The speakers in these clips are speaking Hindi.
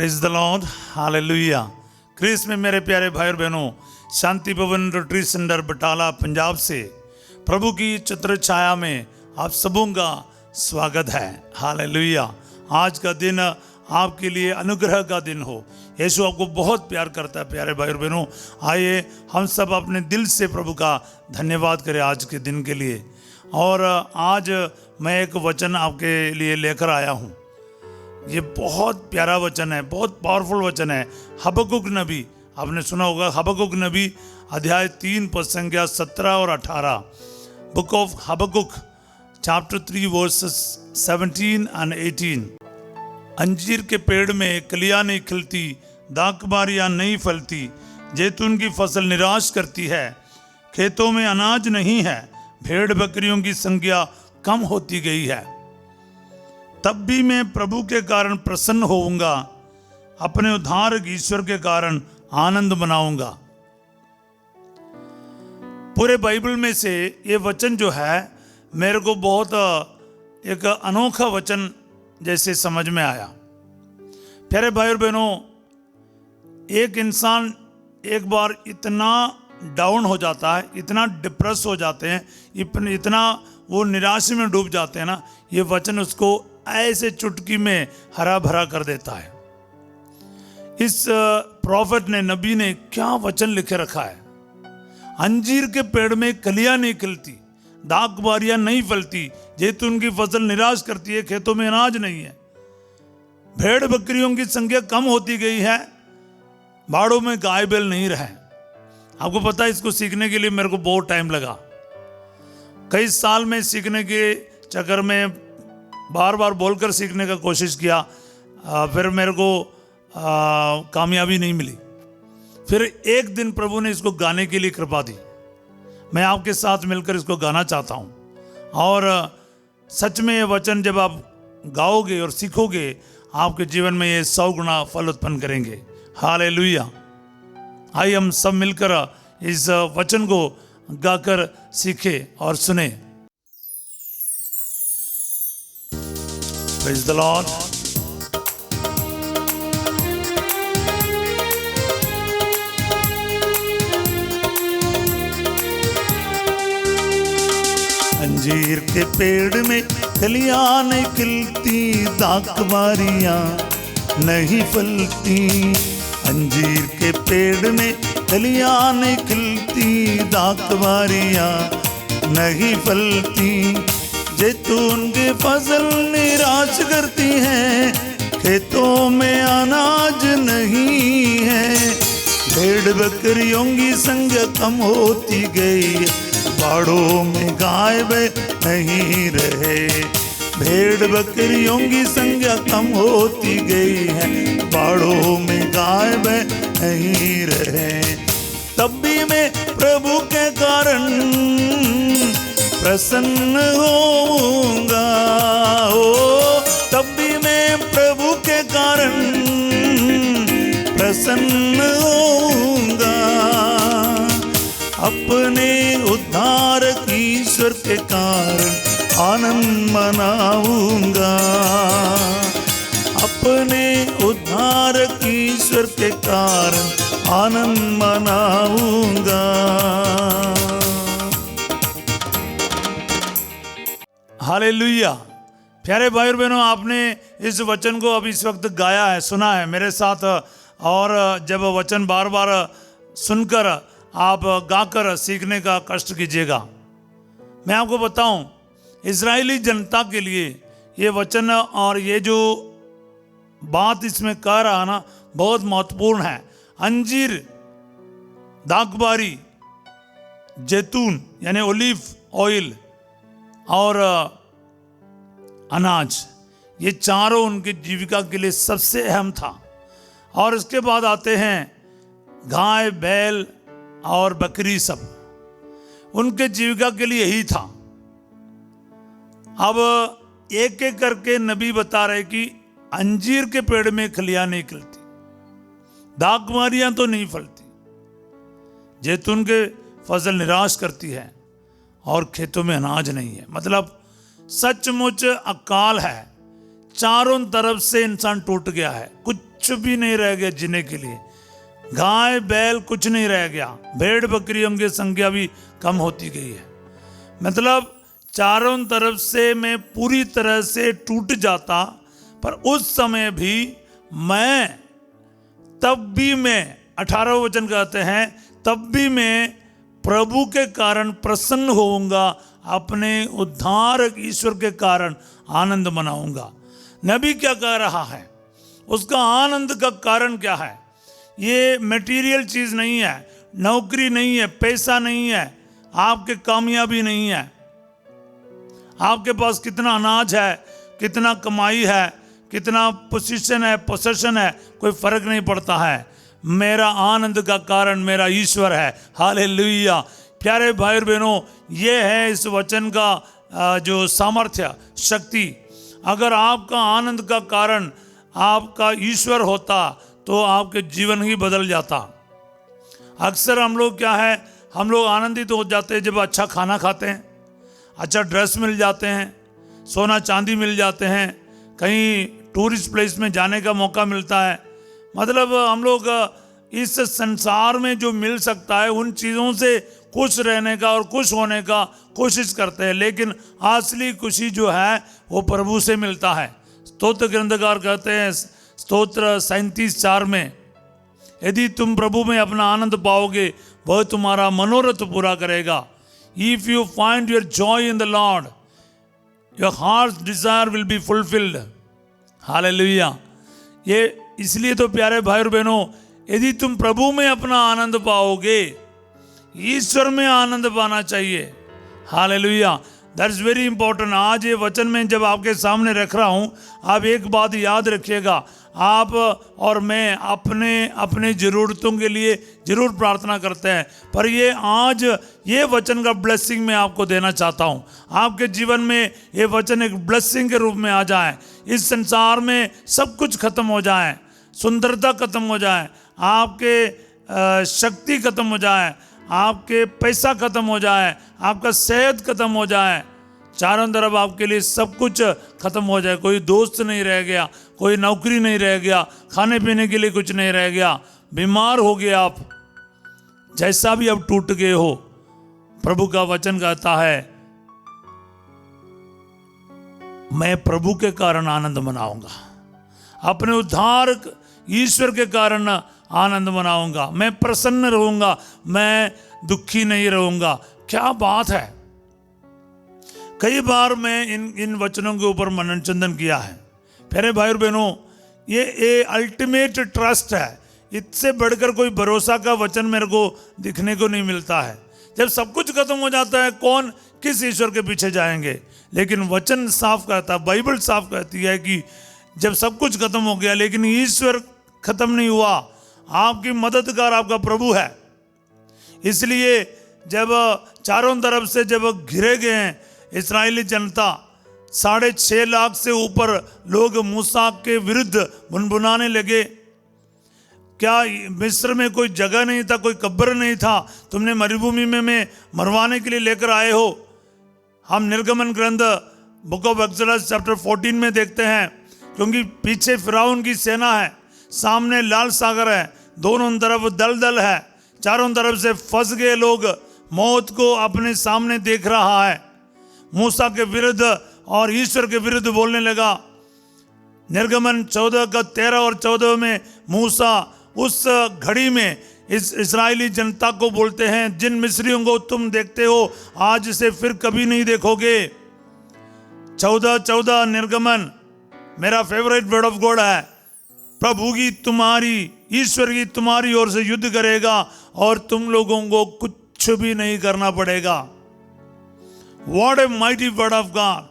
Praise the lord, hallelujah. Christ में मेरे प्यारे भाई और बहनों, शांति भवन रिट्रीट सेंटर बटाला पंजाब से प्रभु की छत्र छाया में आप सबों का स्वागत है। हालेलुया। आज का दिन आपके लिए अनुग्रह का दिन हो। यीशु आपको बहुत प्यार करता है प्यारे भाई और बहनों। आइए हम सब अपने दिल से प्रभु का धन्यवाद करें आज के दिन के लिए। और आज मैं एक वचन आपके लिए लेकर आया हूँ। ये बहुत प्यारा वचन है, बहुत पावरफुल वचन है। हबक्कुक नबी, आपने सुना होगा हबक्कुक नबी अध्याय 3 पद संख्या 17 और 18। Book of Habakkuk chapter 3 verses 17 and 18। अंजीर के पेड़ में कलियां नहीं खिलती, दाखबारियां नहीं फलती, जैतून की फसल निराश करती है, खेतों में अनाज नहीं है, भेड़ बकरियों की संख्या कम होती गई है। तब भी मैं प्रभु के कारण प्रसन्न होऊंगा, अपने उद्धारक ईश्वर के कारण आनंद मनाऊंगा। पूरे बाइबल में से ये वचन जो है मेरे को बहुत एक अनोखा वचन जैसे समझ में आया। प्यारे भाई और बहनों, एक इंसान एक बार इतना डाउन हो जाता है, इतना डिप्रेस हो जाते हैं, इतना वो निराशा में डूब जाते हैं ना, ये वचन उसको ऐसे चुटकी में हरा भरा कर देता है। इस प्रॉफिट ने, नबी ने क्या वचन लिखे रखा है। अंजीर के पेड़ में कलियां नहीं खिलती, दाखबारियां नहीं फलती, जैतून की फसल निराश करती है, खेतों में अनाज नहीं है, भेड़ बकरियों की संख्या कम होती गई है, बाड़ों में गाय बैल नहीं रहे। आपको पता है, इसको सीखने के लिए मेरे को बहुत टाइम लगा। कई साल में सीखने के चक्कर में बार बार बोलकर सीखने का कोशिश किया, फिर मेरे को कामयाबी नहीं मिली। फिर एक दिन प्रभु ने इसको गाने के लिए कृपा दी। मैं आपके साथ मिलकर इसको गाना चाहता हूँ। और सच में ये वचन जब आप गाओगे और सीखोगे, आपके जीवन में ये 100 गुना फल उत्पन्न करेंगे। हालेलुया। आइए हम सब मिलकर इस वचन को गाकर सीखे और सुने। Praise the Lord. अंजीर के पेड़ में कलियां नहीं खिलती, दाखबारियां नहीं फलती। अंजीर के पेड़ में कलियां नहीं खिलती, दाखबारियां नहीं फलती, जैतून की फसल निराश करती है, खेतों में अनाज नहीं है, भेड़ बकरियों की संख्या कम होती गई, बाड़ों में गाय बैल नहीं रहे, भेड़ बकरियों की संख्या कम होती गई है, बाड़ों में गाय बैल नहीं रहे। तब भी मैं प्रभु के कारण प्रसन्न होऊंगा, तब भी मैं प्रभु के कारण प्रसन्न होऊंगा, अपने उद्धारक ईश्वर के कारण आनंद मनाऊंगा, अपने उद्धारक ईश्वर के कारण आनंद मनाऊंगा। हालेलुया। प्यारे भाई और बहनों, आपने इस वचन को अब इस वक्त गाया है, सुना है मेरे साथ। और जब वचन बार बार सुनकर आप गाकर सीखने का कष्ट कीजिएगा। मैं आपको बताऊं, इजरायली जनता के लिए ये वचन और ये जो बात इसमें कह रहा ना, बहुत महत्वपूर्ण है। अंजीर, दाखबारी, जैतून यानी ओलिव ऑयल और अनाज, ये चारों उनकी जीविका के लिए सबसे अहम था। और इसके बाद आते हैं गाय बैल और बकरी, सब उनके जीविका के लिए यही था। अब एक एक करके नबी बता रहे कि अंजीर के पेड़ में कलियां नहीं खिलती, दाखबारियां तो नहीं फलती, जैतून के फसल निराश करती है, और खेतों में अनाज नहीं है। मतलब सचमुच अकाल है, चारों तरफ से इंसान टूट गया है, कुछ कुछ भी नहीं रह गया जीने के लिए। गाय बैल कुछ नहीं रह गया, भेड़ बकरियों की संख्या भी कम होती गई है। मतलब चारों तरफ से मैं पूरी तरह से टूट जाता, पर उस समय भी तब भी मैं 18 वचन कहते हैं, तब भी मैं प्रभु के कारण प्रसन्न होऊंगा, अपने उद्धारक ईश्वर के कारण आनंद मनाऊंगा। नबी क्या कह रहा है, उसका आनंद का कारण क्या है? ये मटेरियल चीज नहीं है, नौकरी नहीं है, पैसा नहीं है, आपके कामयाबी नहीं है, आपके पास कितना अनाज है, कितना कमाई है, कितना पोजीशन है, पोसेशन है, कोई फर्क नहीं पड़ता है। मेरा आनंद का कारण मेरा ईश्वर है। हालेलुया। प्यारे भाई और बहनों, ये है इस वचन का जो सामर्थ्य, शक्ति। अगर आपका आनंद का कारण आपका ईश्वर होता तो आपके जीवन ही बदल जाता। अक्सर हम लोग क्या है, हम लोग आनंदित हो जाते हैं जब अच्छा खाना खाते हैं, अच्छा ड्रेस मिल जाते हैं, सोना चांदी मिल जाते हैं, कहीं टूरिस्ट प्लेस में जाने का मौका मिलता है। मतलब हम लोग इस संसार में जो मिल सकता है उन चीज़ों से खुश रहने का और खुश होने का कोशिश करते हैं, लेकिन असली खुशी जो है वो प्रभु से मिलता है। स्तोत्र ग्रंथकार कहते हैं स्तोत्र 37:4 में, यदि तुम प्रभु में अपना आनंद पाओगे वह तुम्हारा मनोरथ पूरा करेगा। If you find your joy in the Lord your heart Dzire will be fulfilled. Hallelujah. ये इसलिए तो प्यारे भाई और बहनों, यदि तुम प्रभु में अपना आनंद पाओगे, ईश्वर में आनंद पाना चाहिए। Hallelujah, that is very important. आज ये वचन में जब आपके सामने रख रहा हूं, आप एक बात याद रखिएगा, आप और मैं अपने अपने ज़रूरतों के लिए जरूर प्रार्थना करते हैं, पर ये आज ये वचन का ब्लेसिंग मैं आपको देना चाहता हूँ। आपके जीवन में ये वचन एक ब्लेसिंग के रूप में आ जाए। इस संसार में सब कुछ खत्म हो जाए, सुंदरता खत्म हो जाए, आपके शक्ति खत्म हो जाए, आपके पैसा खत्म हो जाए, आपका सेहत खत्म हो जाए, चारों तरफ आपके लिए सब कुछ खत्म हो जाए, कोई दोस्त नहीं रह गया, कोई नौकरी नहीं रह गया, खाने पीने के लिए कुछ नहीं रह गया, बीमार हो गए आप, जैसा भी अब टूट गए हो, प्रभु का वचन कहता है मैं प्रभु के कारण आनंद मनाऊंगा, अपने उद्धार ईश्वर के कारण आनंद मनाऊंगा, मैं प्रसन्न रहूंगा, मैं दुखी नहीं रहूंगा। क्या बात है। कई बार मैं इन वचनों के ऊपर मनन चिंतन किया है। प्यारे भाई और बहनों, ये अल्टीमेट ट्रस्ट है, इससे बढ़कर कोई भरोसा का वचन मेरे को दिखने को नहीं मिलता है। जब सब कुछ खत्म हो जाता है, कौन किस ईश्वर के पीछे जाएंगे? लेकिन वचन साफ कहता है, बाइबल साफ कहती है कि जब सब कुछ खत्म हो गया लेकिन ईश्वर खत्म नहीं हुआ, आपकी मददगार आपका प्रभु है। इसलिए जब चारों तरफ से जब घिरे गए हैं इस्राएली जनता, 6.5 लाख से ऊपर लोग मूसा के विरुद्ध बुनबुनाने लगे, क्या मिस्र में कोई जगह नहीं था, कोई कब्र नहीं था, तुमने मरुभूमि में मरवाने के लिए लेकर आए हो। हम निर्गमन ग्रंथ बुक ऑफ एक्सोडस चैप्टर 14 में देखते हैं, क्योंकि पीछे फिरौन की सेना है, सामने लाल सागर है, दोनों तरफ दलदल है, चारों तरफ से फंस गए लोग, मौत को अपने सामने देख रहा है। मूसा के विरुद्ध और ईश्वर के विरुद्ध बोलने लगा। निर्गमन 14 का 13 और 14 में मूसा उस घड़ी में इस इस्राएली जनता को बोलते हैं, जिन मिस्रियों को तुम देखते हो आज से फिर कभी नहीं देखोगे। 14:14 निर्गमन मेरा फेवरेट वर्ड ऑफ गॉड है। प्रभु की तुम्हारी, ईश्वर की तुम्हारी ओर से युद्ध करेगा और तुम लोगों को कुछ भी नहीं करना पड़ेगा। What a mighty word of God।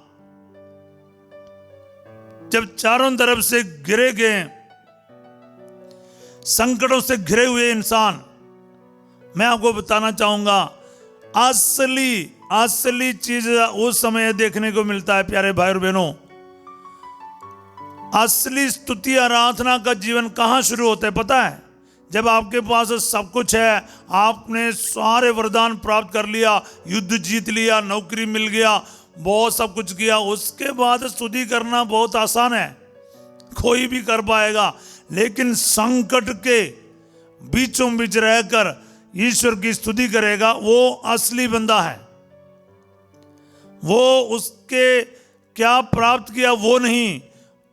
जब चारों तरफ से घिरे गए, संकटों से घिरे हुए इंसान, मैं आपको बताना चाहूंगा असली चीज उस समय देखने को मिलता है। प्यारे भाई और बहनों, असली स्तुति आराधना का जीवन कहां शुरू होता है पता है? जब आपके पास सब कुछ है, आपने सारे वरदान प्राप्त कर लिया, युद्ध जीत लिया, नौकरी मिल गया, बहुत सब कुछ किया, उसके बाद स्तुति करना बहुत आसान है, कोई भी कर पाएगा। लेकिन संकट के बीचों बीच रहकर ईश्वर की स्तुति करेगा, वो असली बंदा है। वो उसके क्या प्राप्त किया वो नहीं,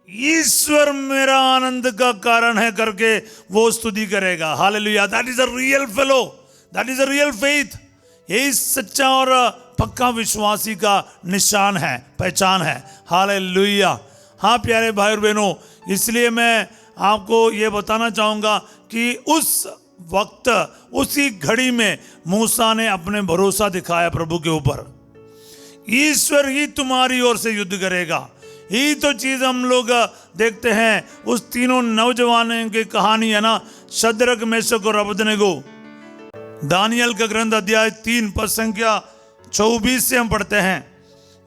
ईश्वर मेरा आनंद का कारण है करके वो स्तुति करेगा। Hallelujah, that is a real fellow, that is a real faith. यही सच्चा और पक्का विश्वासी का निशान है, पहचान है। हालेलुया। हाँ प्यारे भाई और बहनों, इसलिए मैं आपको ये बताना चाहूँगा कि उस वक्त, उसी घड़ी में मूसा ने अपने भरोसा दिखाया प्रभु के ऊपर। ईश्वर ही तुम्हारी ओर से युद्ध करेगा। यही तो चीज़ हम लोग देखते हैं उस तीनों नौजवानों की कहानी है ना, शद्रक, मेशक और अबेदनगो। दानियल का ग्रंथ अध्याय 3 पद संख्या 24 से हम पढ़ते हैं,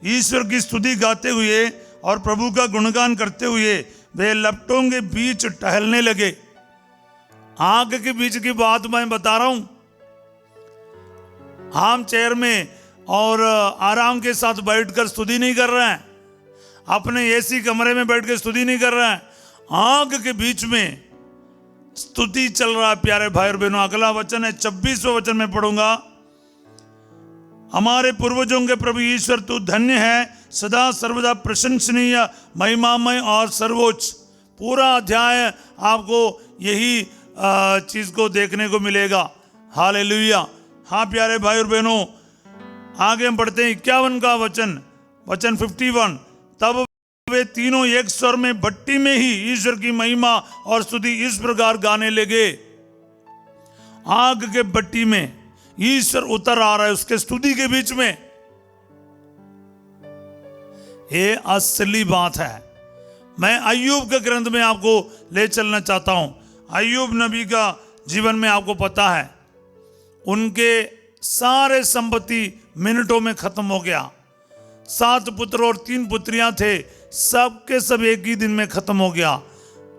ईश्वर की स्तुति गाते हुए और प्रभु का गुणगान करते हुए वे लपटों के बीच टहलने लगे। आग के बीच की बात मैं बता रहा हूं। हम चेयर में और आराम के साथ बैठकर स्तुति नहीं कर रहे हैं, अपने एसी कमरे में बैठ कर स्तुति नहीं कर रहे हैं, आग के बीच में स्तुति चल रहा है। प्यारे भाई और बहनों, अगला वचन है 26वां वचन में पढ़ूंगा। हमारे पूर्वजों के प्रभु ईश्वर तू धन्य है, सदा सर्वदा प्रशंसनीय, महिमामय और सर्वोच्च। पूरा अध्याय आपको यही चीज को देखने को मिलेगा। हालेलुया। हाँ प्यारे भाई और बहनों, आगे हम पढ़ते हैं 51 का वचन, वचन 51। तब वे तीनों एक स्वर में भट्टी में ही ईश्वर की महिमा और स्तुति इस प्रकार गाने लगे। आग के भट्टी में ईश्वर उतर आ रहा है, उसके स्तुति के बीच में। ये असली बात है। मैं अय्यूब के ग्रंथ में आपको ले चलना चाहता हूं। अय्यूब नबी का जीवन में आपको पता है, उनके सारे संपत्ति मिनटों में खत्म हो गया। 7 पुत्र और 3 पुत्रियां थे, सबके सब एक ही दिन में खत्म हो गया।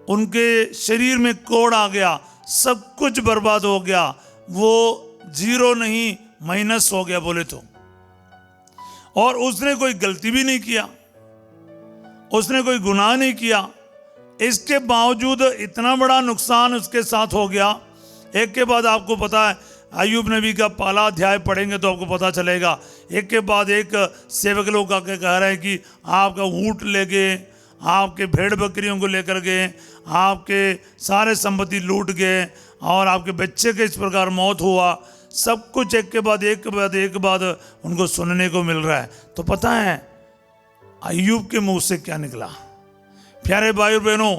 उनके शरीर में कोढ़ आ गया, सब कुछ बर्बाद हो गया। वो जीरो नहीं माइनस हो गया बोले तो। और उसने कोई गलती भी नहीं किया, उसने कोई गुनाह नहीं किया, इसके बावजूद इतना बड़ा नुकसान उसके साथ हो गया। एक के बाद आपको पता है, अय्यूब नबी का पहला अध्याय पढ़ेंगे तो आपको पता चलेगा। एक के बाद एक सेवक लोग आके कह रहे हैं कि आपका ऊँट ले गए, आपके भेड़ बकरियों को लेकर गए, आपके सारे संपत्ति लूट गए और आपके बच्चे के इस प्रकार मौत हुआ। सब कुछ एक के बाद एक के बाद एक बाद उनको सुनने को मिल रहा है। तो पता है अय्यूब के मुंह से क्या निकला? प्यारे भाई और बहनों,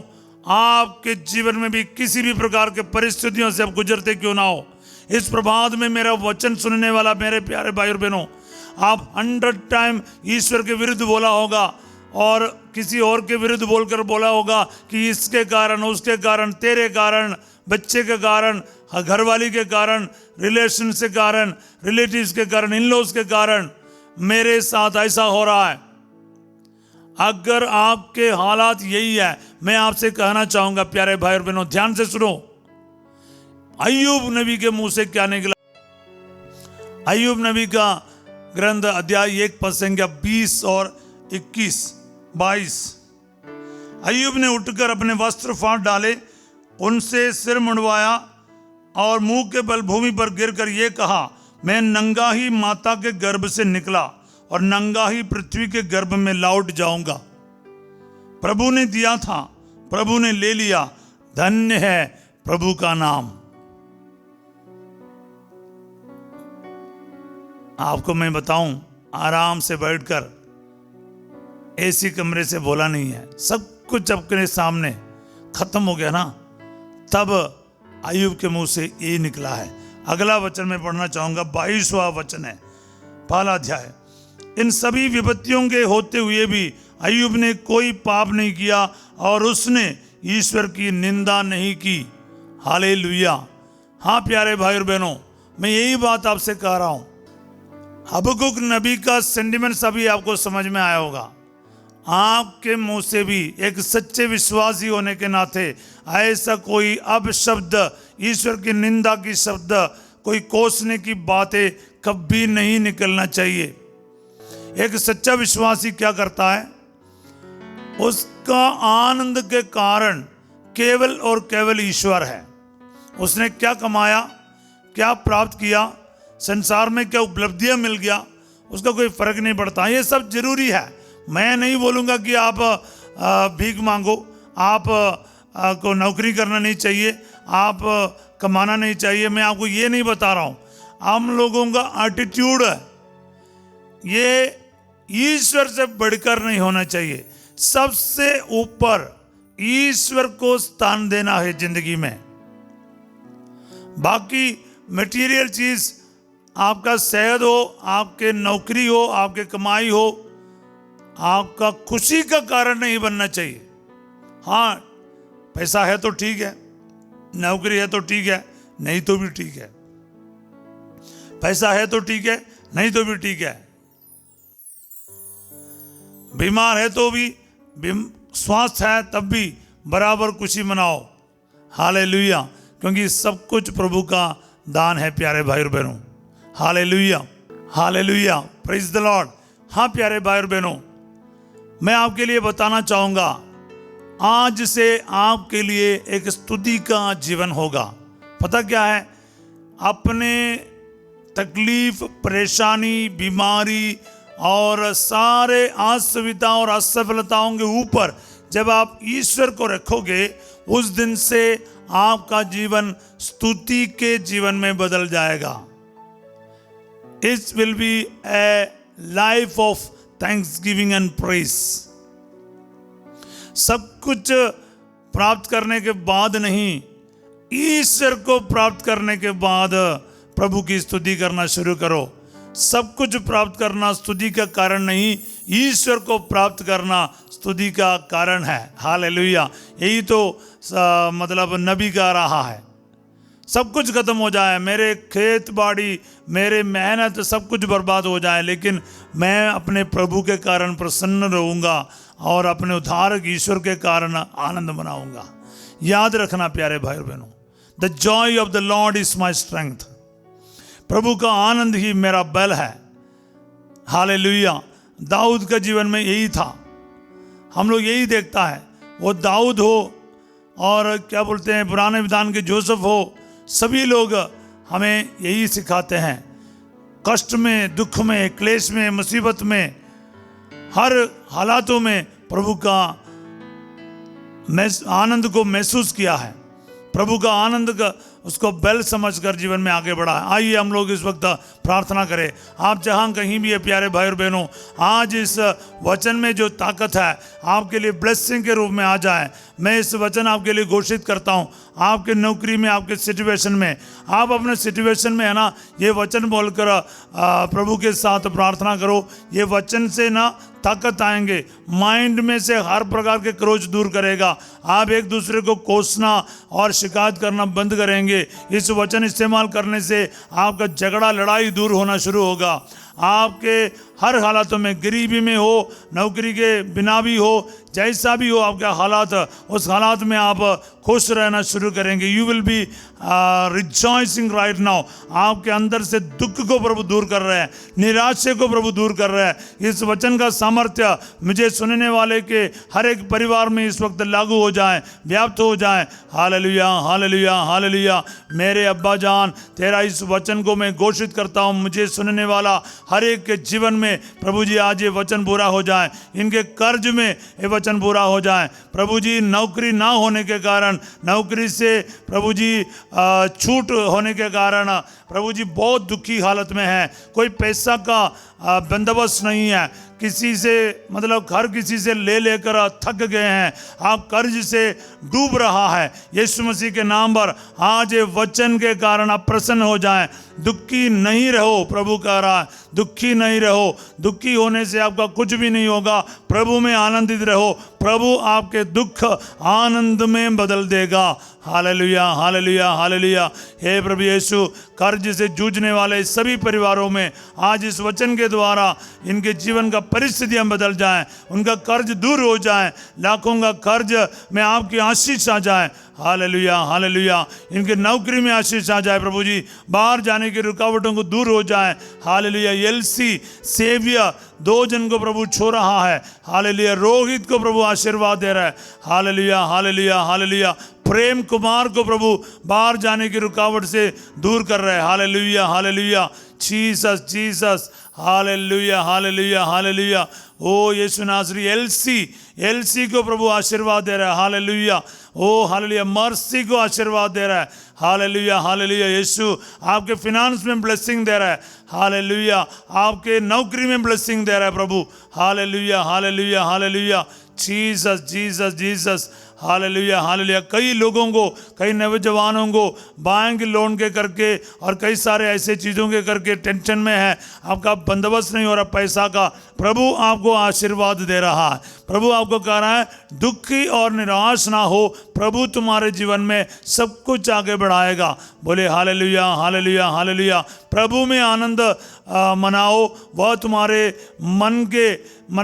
आपके जीवन में भी किसी भी प्रकार के परिस्थितियों से आप गुजरते क्यों ना हो, इस प्रभात में मेरा वचन सुनने वाला मेरे प्यारे भाई और बहनों, आप 100 टाइम ईश्वर के विरुद्ध बोला होगा और किसी और के विरुद्ध बोलकर बोला होगा कि इसके कारण, उसके कारण, तेरे कारण, बच्चे के कारण, घरवाली के कारण, रिलेशन के कारण, रिलेटिव्स के कारण, इन लॉज के कारण मेरे साथ ऐसा हो रहा है। अगर आपके हालात यही है, मैं आपसे कहना चाहूंगा प्यारे भाई और बहनों, ध्यान से सुनो। अय्यूब नबी के मुंह से क्या निकला? अय्यूब नबी का ग्रंथ अध्याय 1 पद संख्या 20 और 22। अय्यूब ने उठकर अपने वस्त्र फाड़ डाले, उनसे सिर मुंडवाया और मुंह के बल भूमि पर गिरकर ये कहा, मैं नंगा ही माता के गर्भ से निकला और नंगा ही पृथ्वी के गर्भ में लौट जाऊंगा। प्रभु ने दिया था, प्रभु ने ले लिया, धन्य है प्रभु का नाम। आपको मैं बताऊं, आराम से बैठकर एसी कमरे से बोला नहीं है, सब कुछ अपने सामने खत्म हो गया ना, तब अय्यूब के मुंह से ये निकला है। अगला वचन मैं पढ़ना चाहूंगा, 22वां वचन है, पहला अध्याय। इन सभी विपत्तियों के होते हुए भी अय्यूब ने कोई पाप नहीं किया और उसने ईश्वर की निंदा नहीं की। हालेलुया। हाँ प्यारे भाई और बहनों, मैं यही बात आपसे कह रहा हूं। हबक्कुक नबी का सेंटिमेंट सभी आपको समझ में आया होगा। आपके मुंह से भी एक सच्चे विश्वासी होने के नाते ऐसा कोई अपशब्द, ईश्वर की निंदा की शब्द, कोई कोसने की बातें कभी नहीं निकलना चाहिए। एक सच्चा विश्वासी क्या करता है? उसका आनंद के कारण केवल और केवल ईश्वर है। उसने क्या कमाया, क्या प्राप्त किया, संसार में क्या उपलब्धियां मिल गया, उसका कोई फर्क नहीं पड़ता। ये सब जरूरी है। मैं नहीं बोलूँगा कि आप भीख मांगो, आप को नौकरी करना नहीं चाहिए, आप कमाना नहीं चाहिए। मैं आपको ये नहीं बता रहा हूँ। हम लोगों का एटीट्यूड है ये ईश्वर से बढ़कर नहीं होना चाहिए। सबसे ऊपर ईश्वर को स्थान देना है जिंदगी में। बाकी मटेरियल चीज, आपका सेहत हो, आपके नौकरी हो, आपके कमाई हो, आपका खुशी का कारण नहीं बनना चाहिए। हाँ, पैसा है तो ठीक है, नौकरी है तो ठीक है, नहीं तो भी ठीक है। पैसा है तो ठीक है, नहीं तो भी ठीक है। बीमार है तो भी, स्वास्थ्य है तब भी बराबर खुशी मनाओ। हालेलुया, क्योंकि सब कुछ प्रभु का दान है प्यारे भाई और बहनों। Hallelujah, hallelujah, praise the Lord. हाँ प्यारे भाई और बहनों, मैं आपके लिए बताना चाहूंगा, आज से आपके लिए एक स्तुति का जीवन होगा। पता क्या है, अपने तकलीफ, परेशानी, बीमारी और सारे असुविधा और असफलताओं के ऊपर जब आप ईश्वर को रखोगे, उस दिन से आपका जीवन स्तुति के जीवन में बदल जाएगा। It will be A life of Thanksgiving and praise. सब कुछ प्राप्त करने के बाद नहीं, ईश्वर को प्राप्त करने के बाद प्रभु की स्तुति करना शुरू करो। सब कुछ प्राप्त करना स्तुति का कारण नहीं, ईश्वर को प्राप्त करना स्तुति का कारण है। हालेलुया, यही तो मतलब नबी का रहा है। सब कुछ खत्म हो जाए, मेरे खेत बाड़ी, मेरे मेहनत सब कुछ बर्बाद हो जाए, लेकिन मैं अपने प्रभु के कारण प्रसन्न रहूँगा और अपने उद्धारक ईश्वर के कारण आनंद मनाऊंगा। याद रखना प्यारे भाई और बहनों, the joy of the lord is my strength. प्रभु का आनंद ही मेरा बल है। हालेलुया, दाऊद का जीवन में यही था। हम लोग यही देखता है, वो दाऊद हो और क्या बोलते हैं पुराने विधान के जोसेफ हो, सभी लोग हमें यही सिखाते हैं। कष्ट में, दुख में, क्लेश में, मुसीबत में, हर हालातों में प्रभु का आनंद को महसूस किया है। प्रभु का आनंद का उसको बल समझकर जीवन में आगे बढ़ा है। आइए हम लोग इस वक्त प्रार्थना करें। आप जहां कहीं भी है प्यारे भाई और बहनों, आज इस वचन में जो ताकत है आपके लिए ब्लेसिंग के रूप में आ जाए। मैं इस वचन आपके लिए घोषित करता हूं, आपके नौकरी में, आपके सिचुएशन में, आप अपने सिचुएशन में है ना, ये वचन बोलकर प्रभु के साथ प्रार्थना करो। ये वचन से ना ताकत आएंगे, माइंड में से हर प्रकार के क्रोध दूर करेगा। आप एक दूसरे को कोसना और शिकायत करना बंद करेंगे। इस वचन इस्तेमाल करने से आपका झगड़ा, लड़ाई दूर होना शुरू होगा। आपके हर हालातों में, गरीबी में हो, नौकरी के बिना भी हो, जैसा भी हो आपका हालात, उस हालात में आप खुश रहना शुरू करेंगे। You will be rejoicing right now. आपके अंदर से दुख को प्रभु दूर कर रहे हैं, निराशे को प्रभु दूर कर रहे हैं। इस वचन का सामर्थ्य मुझे सुनने वाले के हर एक परिवार में इस वक्त लागू हो जाए, व्याप्त हो जाए। Hallelujah, hallelujah, hallelujah. मेरे अब्बा जान, तेरा इस वचन को मैं घोषित करता हूँ, मुझे सुनने वाला हर एक के जीवन में प्रभु जी आज ये वचन पूरा हो जाए। इनके कर्ज में ये वचन पूरा हो जाए। प्रभु जी, नौकरी ना होने के कारण, नौकरी से प्रभु जी छूट होने के कारण प्रभु जी बहुत दुखी हालत में है। कोई पैसा का बंदोबस्त नहीं है, किसी से मतलब हर किसी से ले लेकर थक गए हैं, आप कर्ज से डूब रहा है। यीशु मसीह के नाम पर आज ये वचन के कारण आप प्रसन्न हो जाएं। दुखी नहीं रहो, प्रभु कह रहा है, दुखी नहीं रहो। दुखी होने से आपका कुछ भी नहीं होगा। प्रभु में आनंदित रहो, प्रभु आपके दुख आनंद में बदल देगा। Hallelujah, hallelujah, hallelujah. हे प्रभु यीशु, कर्ज से जूझने वाले सभी परिवारों में आज इस वचन के द्वारा इनके जीवन का परिस्थितियां बदल जाएं, उनका कर्ज दूर हो जाए, लाखों का कर्ज में आपकी आशीष आ जाए। Hallelujah, hallelujah. इनके नौकरी में आशीष आ जाए प्रभु जी, बाहर जाने की रुकावटों को दूर हो जाए। हालेलुया। एलसी सेवियर 2 जन को प्रभु छो रहा है। हालेलुया। रोहित को प्रभु आशीर्वाद दे रहा है। Hallelujah, hallelujah, hallelujah. Prem Kumar को प्रभु बाहर जाने की रुकावट से दूर कर रहे हैं। Hallelujah, hallelujah. Jesus, Jesus. Hallelujah, hallelujah, hallelujah. ओ यीशु नासरी, एलसी को प्रभु आशीर्वाद दे रहा है। हालेलुया। ओ हालेलुया। मर्सी को आशीर्वाद दे रहा है। Hallelujah, hallelujah. यीशु आपके फिनांस में ब्लेसिंग दे रहा है। हालेलुया। आपके नौकरी में ब्लेसिंग दे रहा है प्रभु। Hallelujah, hallelujah, hallelujah. Jesus, Jesus, Jesus. Hallelujah, hallelujah. कई लोगों को, कई नौजवानों को बैंक लोन के करके और कई सारे ऐसे चीज़ों के करके टेंशन में है, आपका बंदोबस्त नहीं हो रहा पैसा का। प्रभु आपको आशीर्वाद दे रहा है। प्रभु आपको कह रहा है दुखी और निराश ना हो, प्रभु तुम्हारे जीवन में सब कुछ आगे बढ़ाएगा। बोले हालेलुया, हालेलुया, हालेलुया। प्रभु में आनंद मनाओ, वह तुम्हारे मन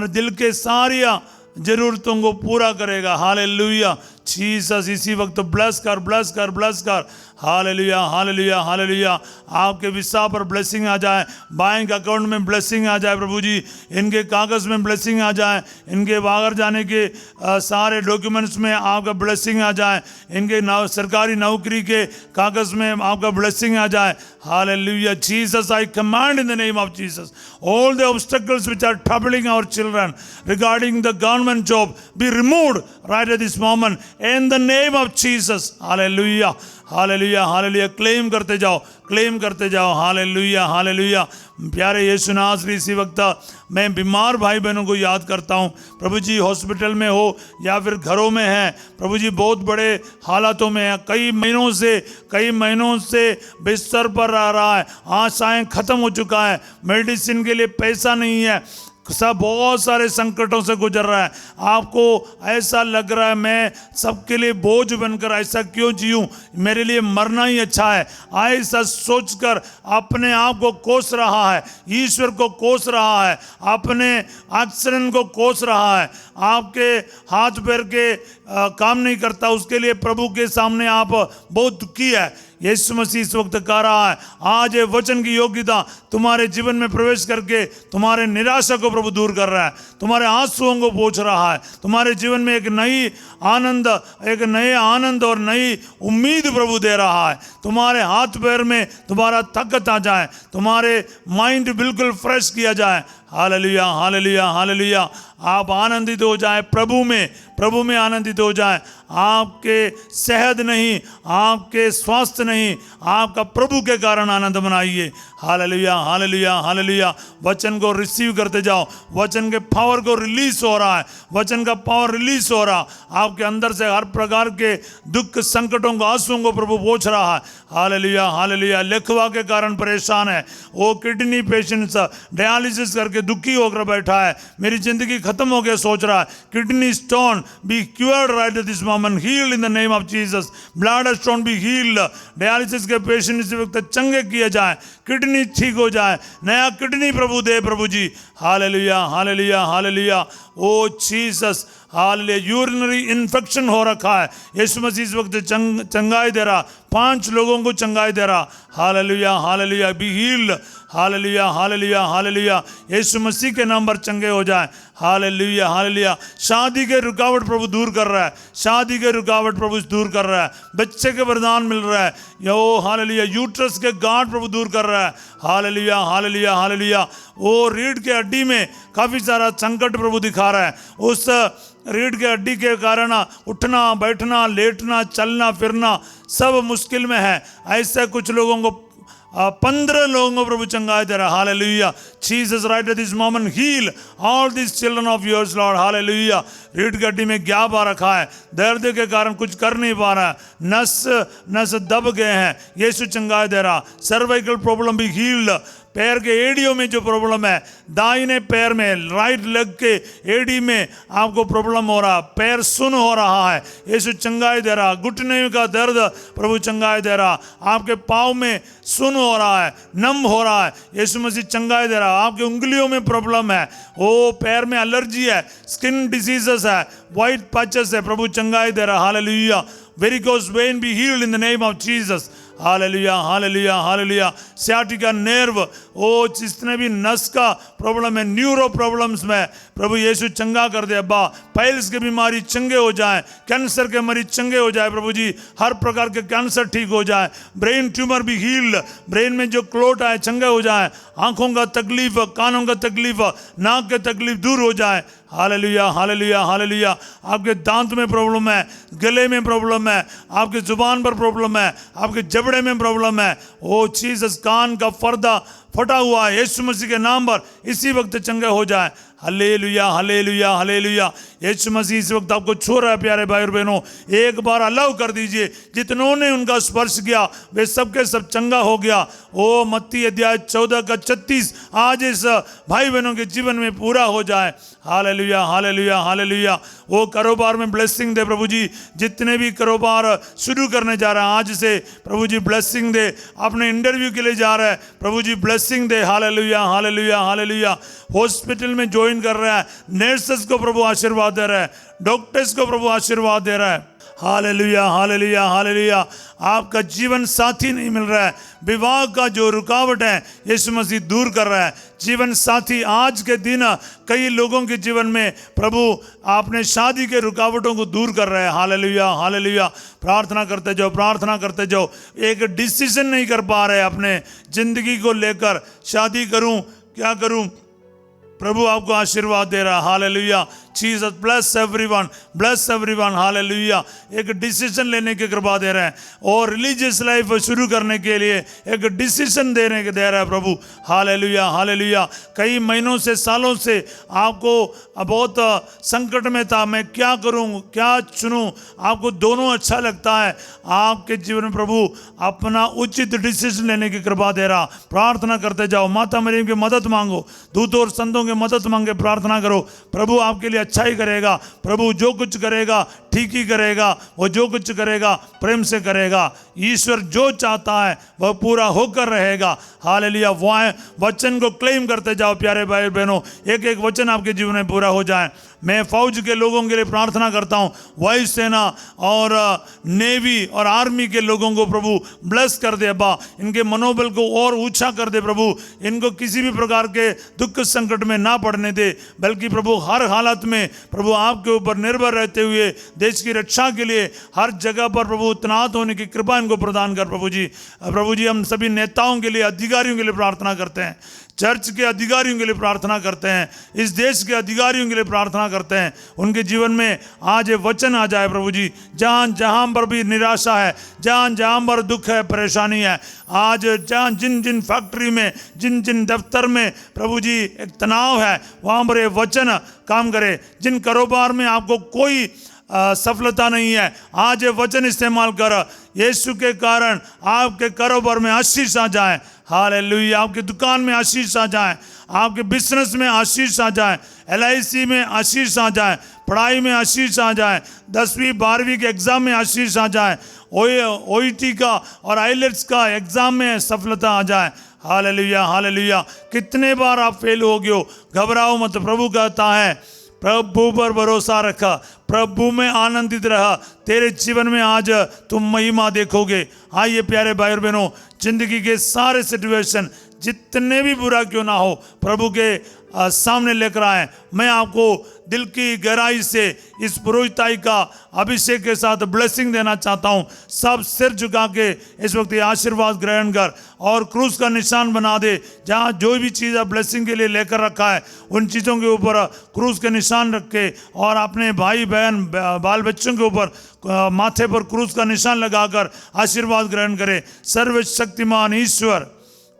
दिल के सारिया जरूरतों को पूरा करेगा। हालेलुया। जीसस, इसी वक्त ब्लेस कर, ब्लेस कर, ब्लेस कर। Hallelujah, hallelujah, hallelujah. आपके विसा पर ब्लेसिंग आ जाए, बैंक अकाउंट में ब्लेसिंग आ जाए प्रभु जी, इनके कागज़ में ब्लेसिंग आ जाए, इनके बाहर जाने के सारे डॉक्यूमेंट्स में आपका ब्लेसिंग आ जाए, इनके सरकारी नौकरी के कागज़ में आपका ब्लेसिंग आ जाए। Hallelujah. Jesus, I command in the name of Jesus, all the obstacles which are troubling our children regarding the government job be removed right at this moment in the name of Jesus. Hallelujah, hallelujah, hallelujah. Claim करते जाओ, क्लेम करते जाओ। Hallelujah, hallelujah. प्यारे यीशु नासरी, इसी वक्त मैं बीमार भाई बहनों को याद करता हूँ प्रभु जी, हॉस्पिटल में हो या फिर घरों में है प्रभु जी, बहुत बड़े हालातों में है, कई महीनों से बिस्तर पर रह रहा है, आशाएं खत्म हो चुका है, मेडिसिन के लिए पैसा नहीं है, सब बहुत सारे संकटों से गुजर रहा है। आपको ऐसा लग रहा है मैं सबके लिए बोझ बनकर ऐसा क्यों जीऊं, मेरे लिए मरना ही अच्छा है, ऐसा सोचकर अपने आप को कोस रहा है, ईश्वर को कोस रहा है, अपने आचरण को कोस रहा है, आपके हाथ पैर के काम नहीं करता, उसके लिए प्रभु के सामने आप बहुत दुखी है। यीशु मसीह इस वक्त कह रहा है आज ये वचन की योग्यता तुम्हारे जीवन में प्रवेश करके तुम्हारे निराशा को प्रभु दूर कर रहा है, तुम्हारे आंसुओं को पोंछ रहा है, तुम्हारे जीवन में एक नए आनंद और नई उम्मीद प्रभु दे रहा है। तुम्हारे हाथ पैर में तुम्हारा ताकत आ जाए, तुम्हारे माइंड बिल्कुल फ्रेश किया जाए। Hallelujah, hallelujah, hallelujah. आप आनंदित हो जाए प्रभु में आनंदित हो जाए। आपके सेहत नहीं, आपके स्वास्थ्य नहीं, आपका प्रभु के कारण आनंद मनाइए। Hallelujah, hallelujah, hallelujah. वचन को रिसीव करते जाओ, वचन के पावर को रिलीज हो रहा है, वचन का पावर रिलीज हो रहा, आपके अंदर से हर प्रकार के दुख संकटों को, आंसुओं को प्रभु पोंछ रहा है। Hallelujah, hallelujah. लेखवा के कारण परेशान है, वो किडनी पेशेंट्स डायलिसिस करके दुखी होकर बैठा है, मेरी जिंदगी खत्म हो गया सोच रहा है, kidney stone be cured right at this moment, heeled in the name of Jesus, blood stone be healed. Dialysis के पेशेंट इस वक्त चंगे किए जाए, किडनी ठीक हो जाए, नया किडनी प्रभु दे प्रभु ji. Hallelujah, hallelujah, hallelujah. O Jesus, hallelujah. Urinary infection हो रखा है, यीशु मसीह इस वक्त चंगाई दे रहा, 5 लोगों को चंगाई दे रहा। Hallelujah, hallelujah. Be healed. Hallelujah, hallelujah, hallelujah. यीशु मसीह के नाम पर चंगे हो जाए। Hallelujah, hallelujah. शादी के रुकावट प्रभु दूर कर रहा है, शादी के रुकावट प्रभु दूर कर रहा है, बच्चे के वरदान मिल रहा है, यो हालेलुया। यूट्रस के गांठ प्रभु दूर कर रहा है। Hallelujah, hallelujah, hallelujah. वो रीढ़ के हड्डी में काफ़ी सारा संकट प्रभु दिखा रहा है, उस रीढ़ के हड्डी के कारण उठना बैठना लेटना चलना फिरना सब मुश्किल में है। ऐसे कुछ लोगों को 15 लोगों को प्रभु चंगाई दे रहा। Hallelujah. Jesus right at this moment heal all this children of yours lord. Hallelujah. रीढ़ की हड्डी में गैप आ रखा है, दर्द के कारण कुछ कर नहीं पा रहा है, नस दब गए हैं, यीशु चंगाई दे रहा। सर्वाइकल प्रॉब्लम भी हील्ड, पैर के एड़ियों में जो प्रॉब्लम है, दाहिने पैर में, राइट लेग के एड़ी में आपको प्रॉब्लम हो रहा, पैर सुन्न हो रहा है, यीशु चंगाई दे रहा। घुटने का दर्द प्रभु चंगाई दे रहा। आपके पाँव में सुन्न हो रहा है, नम हो रहा है, यीशु मसीह चंगाई दे रहा। आपके उंगलियों में प्रॉब्लम है, वो पैर में एलर्जी है, स्किन डिजीजेस है, वाइट पैचेस है, प्रभु चंगाई दे रहा। Hallelujah. Varicose vein be healed in the name of Jesus. Hallelujah, hallelujah, hallelujah. Sciatica nerve, ओ जितने भी नस का प्रॉब्लम है, न्यूरो प्रॉब्लम्स में प्रभु यीशु चंगा कर दे अब्बा। पाइल्स की बीमारी चंगे हो जाए, कैंसर के मरीज चंगे हो जाए प्रभु जी, हर प्रकार के कैंसर ठीक हो जाए। ब्रेन ट्यूमर भी हील्ड, ब्रेन में जो क्लोट आए चंगे हो जाए। आंखों का तकलीफ, कानों का तकलीफ, नाक के तकलीफ दूर हो जाए। Hallelujah, hallelujah, hallelujah. आपके दांत में प्रॉब्लम है, गले में प्रॉब्लम है, आपके जुबान पर प्रॉब्लम है, आपके जबड़े में प्रॉब्लम है, ओ जीसस कान का पर्दा फटा हुआ है, यीशु मसीह के नाम पर इसी वक्त चंगे हो जाए। Hallelujah, hallelujah, hallelujah. यीशु मसीह इस वक्त आपको छू रहा है प्यारे भाई और बहनों, एक बार अलाउ कर दीजिए। जितनों ने उनका स्पर्श किया वे सबके सब चंगा हो गया। ओ मत्ती अध्याय 14 का 36 आज इस भाई बहनों के जीवन में पूरा हो जाए। Hallelujah, hallelujah, hallelujah. वो कारोबार में ब्लेसिंग दे प्रभु जी, जितने भी कारोबार शुरू करने जा रहे हैं आज से प्रभु जी ब्लेसिंग दे। अपने इंटरव्यू के लिए जा रहे हैं प्रभु जी ब्लेसिंग दे। Hallelujah, hallelujah, hallelujah. हॉस्पिटल में ज्वाइन कर रहा है, नर्सेस को प्रभु आशीर्वाद दे रहा है, डॉक्टर्स को प्रभु आशीर्वाद दे रहा है। Hallelujah, hallelujah, hallelujah. आपका जीवन साथी नहीं मिल रहा है, विवाह का जो रुकावट है यीशु मसीह दूर कर रहा है। जीवन साथी आज के दिन कई लोगों के जीवन में प्रभु आपने शादी के रुकावटों को दूर कर रहा है। Hallelujah, hallelujah. प्रार्थना करते जाओ, प्रार्थना करते जाओ। एक डिसीजन नहीं कर पा रहे अपने जिंदगी को लेकर, शादी करूं क्या करूं, प्रभु आपको आशीर्वाद दे रहा है। Hallelujah. Jesus bless everyone, bless everyone. Hallelujah. एक डिसीजन लेने की कृपा दे रहे हैं और रिलीजियस लाइफ शुरू करने के लिए एक डिसीजन दे रहा है प्रभु। Hallelujah, hallelujah. कई महीनों से, सालों से आपको बहुत संकट में था, मैं क्या करूं, क्या चुनूं, आपको दोनों अच्छा लगता है। आपके जीवन में प्रभु अपना उचित डिसीजन लेने की कृपा दे रहा। प्रार्थना करते जाओ, माता मरियम की मदद मांगो, दूतों और संतों की मदद मांगे, प्रार्थना करो। प्रभु आपके लिए अच्छा ही करेगा। प्रभु जो कुछ करेगा ठीक ही करेगा, वो जो कुछ करेगा प्रेम से करेगा। ईश्वर जो चाहता है वह पूरा होकर रहेगा। हालेलुया। वचन को क्लेम करते जाओ प्यारे भाई बहनों, एक एक वचन आपके जीवन में पूरा हो जाए। मैं फौज के लोगों के लिए प्रार्थना करता हूँ, वायुसेना और नेवी और आर्मी के लोगों को प्रभु ब्लेस कर दे अब्बा, इनके मनोबल को और ऊंचा कर दे प्रभु, इनको किसी भी प्रकार के दुख संकट में ना पड़ने दे, बल्कि प्रभु हर हालत में प्रभु आपके ऊपर निर्भर रहते हुए देश की रक्षा के लिए हर जगह पर प्रभु तैनात होने की कृपा इनको प्रदान कर प्रभु जी। प्रभु जी हम सभी नेताओं के लिए, अधिकारियों के लिए प्रार्थना करते हैं, चर्च के अधिकारियों के लिए प्रार्थना करते हैं, इस देश के अधिकारियों के लिए प्रार्थना करते हैं। उनके जीवन में आज ये वचन आ जाए प्रभु जी। जहाँ जहाँ पर भी निराशा है, जहाँ जहाँ पर दुख है, परेशानी है, आज जहाँ जिन जिन फैक्ट्री में, जिन जिन दफ्तर में प्रभु जी एक तनाव है, वहाँ पर ये वचन काम करे। जिन कारोबार में आपको कोई सफलता नहीं है, आज ये वचन इस्तेमाल कर, यीशु के कारण आपके कारोबार में आशीष आ जाए। हालेलुया। आपकी दुकान में आशीष आ जाए, आपके बिजनेस में आशीष आ जाए, LIC में आशीष आ जाए, पढ़ाई में आशीष आ जाए, 10वीं 12वीं के एग्ज़ाम में आशीष आ जाए, OET का और IELTS का एग्ज़ाम में सफलता आ जाए। Hallelujah, hallelujah. कितने बार आप फेल हो गए हो, घबराओ मत। प्रभु कहता है प्रभु पर भरोसा रखा, प्रभु में आनंदित रहा, तेरे जीवन में आज तुम महिमा देखोगे। आइए प्यारे भाई और बहनों, जिंदगी के सारे सिचुएशन जितने भी बुरा क्यों ना हो प्रभु के सामने लेकर आए। मैं आपको दिल की गहराई से इस पुरोहिताई का अभिषेक के साथ ब्लेसिंग देना चाहता हूँ। सब सिर झुका के इस वक्त ये आशीर्वाद ग्रहण कर और क्रूस का निशान बना दे। जहाँ जो भी चीज़ ब्लेसिंग के लिए लेकर रखा है उन चीज़ों के ऊपर क्रूस के निशान रख के और अपने भाई बहन बाल बच्चों के ऊपर माथे पर क्रूस का निशान लगाकर आशीर्वाद ग्रहण करे। सर्वशक्तिमान ईश्वर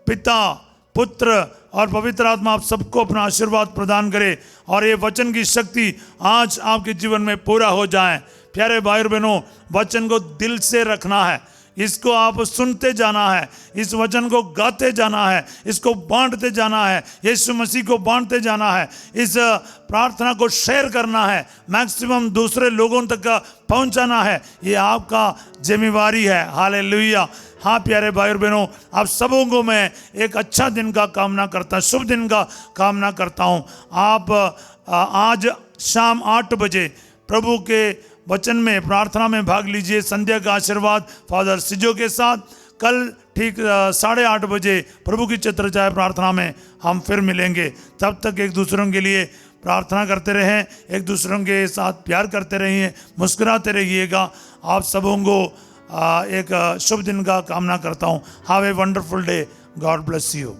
पिता, पुत्र और पवित्र आत्मा आप सबको अपना आशीर्वाद प्रदान करे और ये वचन की शक्ति आज आपके जीवन में पूरा हो जाए। प्यारे भाई और बहनों, वचन को दिल से रखना है, इसको आप सुनते जाना है, इस वचन को गाते जाना है, इसको बांटते जाना है, यीशु मसीह को बांटते जाना है, इस प्रार्थना को शेयर करना है, मैक्सिमम दूसरे लोगों तक का पहुंचाना है। ये आपका जिम्मेवारी है। हालेलुया। हाँ प्यारे भाई और बहनों, आप सबों को मैं एक अच्छा दिन का कामना करता हूँ, शुभ दिन का कामना करता हूँ। आप आज शाम 8 बजे प्रभु के वचन में प्रार्थना में भाग लीजिए। संध्या का आशीर्वाद फादर सिजो के साथ। कल ठीक 8:30 बजे प्रभु की छत्रछाया प्रार्थना में हम फिर मिलेंगे। तब तक एक दूसरों के लिए प्रार्थना करते रहें, एक दूसरों के साथ प्यार करते रहिए, मुस्कुराते रहिएगा। आप सबों को एक शुभ दिन का कामना करता हूँ। Have a wonderful day. God bless you.